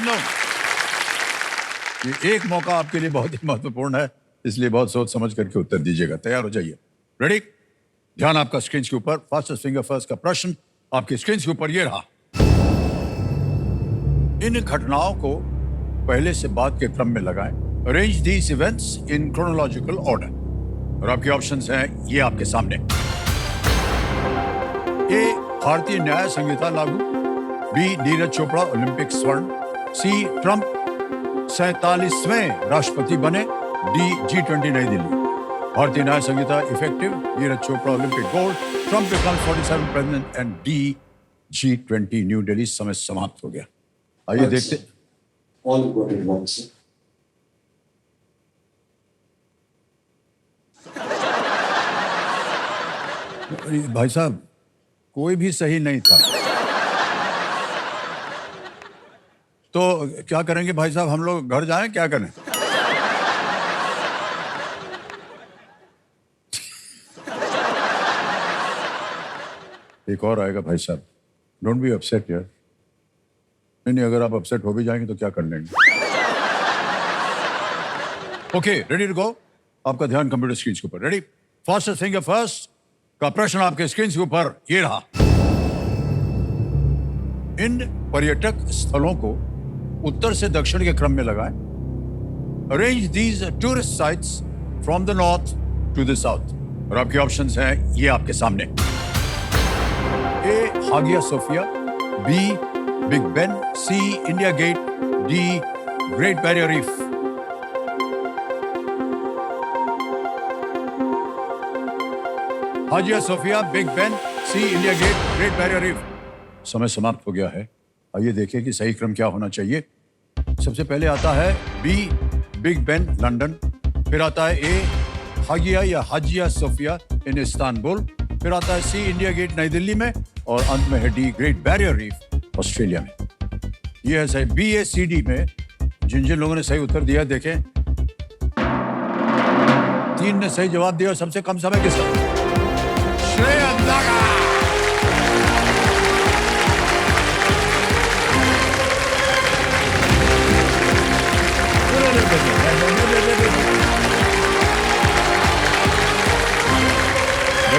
समझो ये एक मौका आपके लिए बहुत ही महत्वपूर्ण है, इसलिए बहुत सोच समझ करके उत्तर दीजिएगा। तैयार हो जाइए। रेडी? ध्यान आपका स्क्रीन के ऊपर। फास्टेस्ट फिंगर फर्स्ट का प्रश्न आपकी स्क्रीन के ऊपर ये रहा। इन घटनाओं को पहले से बाद के क्रम में लगाएं। Arrange these events in chronological order. और आपके ऑप्शंस हैं ये आपके सामने। ए, भारतीय न्याय संहिता लागू। बी, नीरज चोपड़ा ओलंपिक स्वर्ण। सी, ट्रंप 47वें राष्ट्रपति बने। डी, G20 नई Delhi. Bharatiya Nyaya Sanhita effective. Neeraj Chopra Olympic gold. Trump becomes 47 president and D, G20 New Delhi. समय समाप्त हो गया। आइए देखते। All important ones. भाई साहब कोई भी सही नहीं था। तो क्या करेंगे भाई साहब, हम लोग घर जाएं, क्या करें? एक और आएगा भाई साहब। डोंट बी अपसेट यार। नहीं, अगर आप अपसेट हो भी जाएंगे तो क्या कर लेंगे। Okay, ready to go. आपका ध्यान कंप्यूटर स्क्रीन के ऊपर। रेडी? फास्टेस्ट फिंगर फर्स्ट का प्रश्न आपके स्क्रीन के ऊपर ये रहा। इन पर्यटक स्थलों को उत्तर से दक्षिण के क्रम में लगाएं। Arrange these tourist sites from the north to the south. और आपके ऑप्शंस हैं ये आपके सामने। A, Hagia Sophia. B, Big Ben. C, India Gate. D, Great Barrier Reef. Hagia Sophia, Big Ben, C, India Gate, Great Barrier Reef. समय समाप्त हो गया है। आइए देखें कि सही क्रम क्या होना चाहिए। सबसे पहले आता है बी, बिग बेन लंदन। फिर आता है ए, हागिया या हाजिया सोफिया इन इस्तांबुल। फिर आता है सी, इंडिया गेट नई दिल्ली में। और अंत में है D, Great Barrier reef Australia में। ये है सही। बी, ए, सी, डी में जिन जिन लोगों ने सही उत्तर दिया देखें। 3 ने सही जवाब दिया और सबसे कम समय के साथ श्रेयस दागा।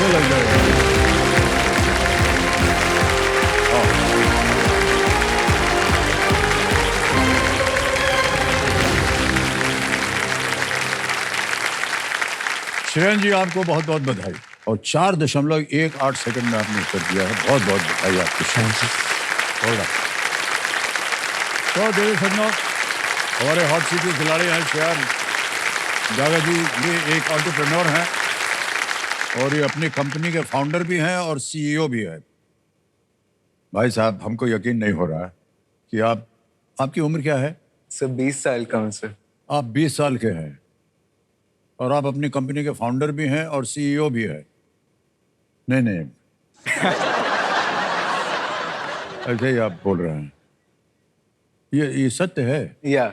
लग जाएगा। श्रेयन जी, आपको बहुत बहुत बधाई। और 4.18 सेकंड में आपने उत्तर दिया है। बहुत बहुत बधाई आपको। तो देवी सज्जनों, हमारे हॉट सीट के खिलाड़ी हैं श्रेयस दागा जी। ये एक एंटरप्रेन्योर हैं और ये अपनी कंपनी के फाउंडर भी हैं और CEO भी है। भाई साहब, हमको यकीन नहीं हो रहा है कि आपकी उम्र क्या है? सर 20 साल का हूँ सर। आप 20 साल के हैं और आप अपनी कंपनी के फाउंडर भी हैं और CEO भी है। नहीं ऐसे ही आप बोल रहे हैं। ये सत्य है? या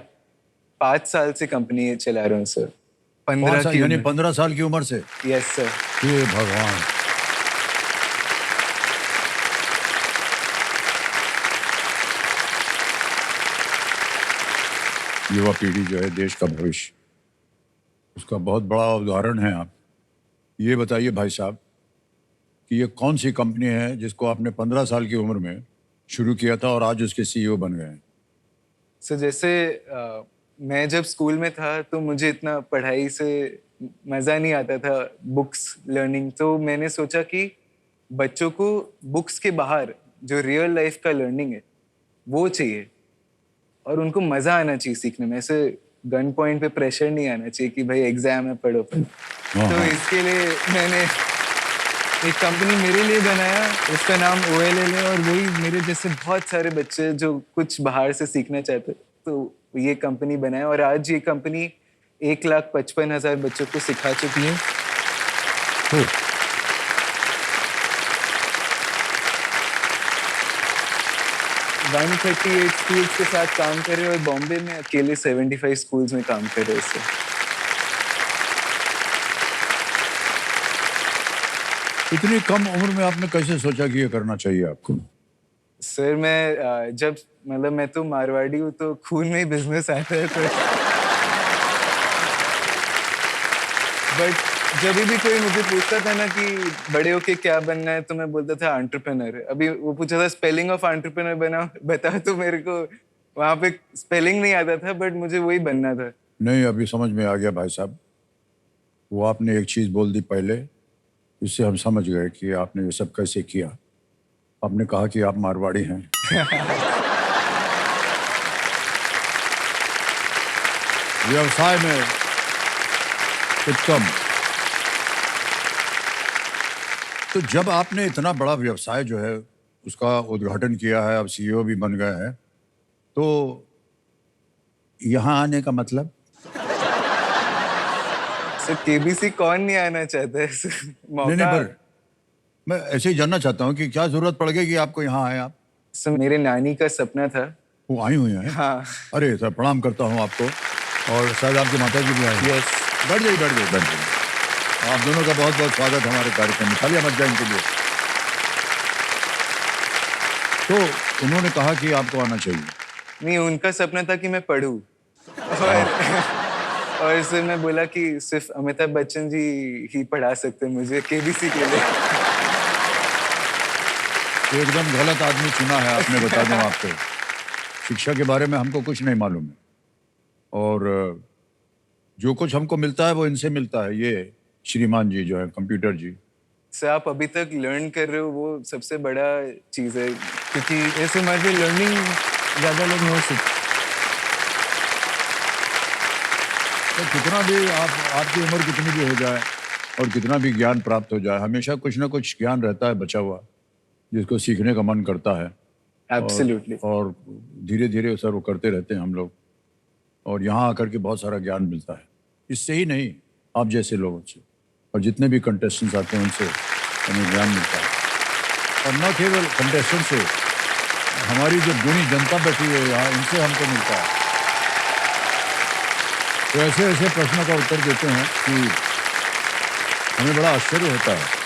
5 साल से कंपनी चला रहा हूँ सर। 15 की यानी 15 साल की उम्र से? Yes sir. ये भगवान। युवा पीढ़ी जो है देश का भविष्य, उसका बहुत बड़ा उदाहरण है आप। ये बताइए भाई साहब कि ये कौन सी कंपनी है जिसको आपने 15 साल की उम्र में शुरू किया था और आज उसके CEO बन गए हैं? सर जैसे मैं जब स्कूल में था तो मुझे इतना पढ़ाई से मज़ा नहीं आता था, बुक्स लर्निंग। तो मैंने सोचा कि बच्चों को बुक्स के बाहर जो रियल लाइफ का लर्निंग है वो चाहिए और उनको मज़ा आना चाहिए सीखने में। ऐसे गन पॉइंट पे प्रेशर नहीं आना चाहिए कि भाई एग्जाम है पढ़ो। तो इसके लिए मैंने एक कंपनी मेरे लिए बनाया, उसका नाम OLL है। और वही मेरे जैसे बहुत सारे बच्चे जो कुछ बाहर से सीखना चाहते तो ये कंपनी बनाया। और आज ये कंपनी 1,55,000 बच्चों को सिखा चुकी है। 138 स्कूल्स के साथ काम कर रहे हैं और बॉम्बे में अकेले 75 स्कूल्स में काम कर रहे हैं इससे। इतनी कम उम्र में आपने कैसे सोचा कि ये करना चाहिए आपको? सर मैं जब मतलब मैं तो मारवाड़ी हूँ तो खून में ही बिजनेस आता है तो बट जब भी कोई मुझे पूछता था ना कि बड़े होके क्या बनना है तो मैं बोलता था एंटरप्रेन्योर। अभी वो पूछा था स्पेलिंग ऑफ एंटरप्रेन्योर बता तो मेरे को वहां पे स्पेलिंग नहीं आता था बट मुझे वही बनना था। नहीं, अभी समझ में आ गया भाई साहब। वो आपने एक चीज़ बोल दी पहले, इससे हम समझ गए कि आपने ये सब कैसे किया। आपने कहा कि आप मारवाड़ी हैं। व्यवसाय में उत्तम। तो जब आपने इतना बड़ा व्यवसाय जो है उसका उद्घाटन किया है, अब सीईओ भी बन गए हैं, तो यहाँ आने का मतलब? सर केबीसी कौन नहीं आना चाहता है सर, नहीं नहीं, मौका। पर मैं ऐसे ही जानना चाहता हूँ कि क्या जरूरत पड़ गई कि आपको यहाँ आए आप? सर मेरे नानी का सपना था। वो आई हुई हैं? हाँ। अरे सर, प्रणाम करता हूँ आपको। और शायद आपकी माता जी भी आई हैं। यस। बैठ जाइए, बैठ जाइए, बैठ जाइए। आप दोनों का बहुत बहुत स्वागत है हमारे कार्यक्रम में। खाली मत जाए इनके लिए। तो उन्होंने कहा कि आपको आना चाहिए। नहीं, उनका सपना था कि मैं पढूं और सर मैं बोला कि सिर्फ अमिताभ बच्चन जी ही पढ़ा सकते हैं मुझे केबीसी के लिए। एकदम गलत आदमी चुना है आपने, बता दूं आपको। शिक्षा के बारे में हमको कुछ नहीं मालूम है, और जो कुछ हमको मिलता है वो इनसे मिलता है। ये श्रीमान जी जो है कंप्यूटर जी। सर आप अभी तक लर्न कर रहे हो वो सबसे बड़ा चीज है, क्योंकि ऐसे हमारी लर्निंग ज्यादा लोग नहीं हो सकते। तो कितना भी आपकी उम्र कितनी भी हो जाए और कितना भी ज्ञान प्राप्त हो जाए, हमेशा कुछ ना कुछ ज्ञान रहता है बचा हुआ, जिसको सीखने का मन करता है। एब्सोल्युटली। और धीरे धीरे सर वो करते रहते हैं हम लोग, और यहाँ आकर के बहुत सारा ज्ञान मिलता है। इससे ही नहीं, आप जैसे लोगों से और जितने भी कंटेस्टेंट्स आते हैं उनसे हमें ज्ञान मिलता है। और न केवल कंटेस्टेंट से, हमारी जो गुणी जनता बैठी है यहाँ, इनसे हमको मिलता है। तो ऐसे ऐसे प्रश्नों का उत्तर देते हैं कि हमें बड़ा आश्चर्य होता है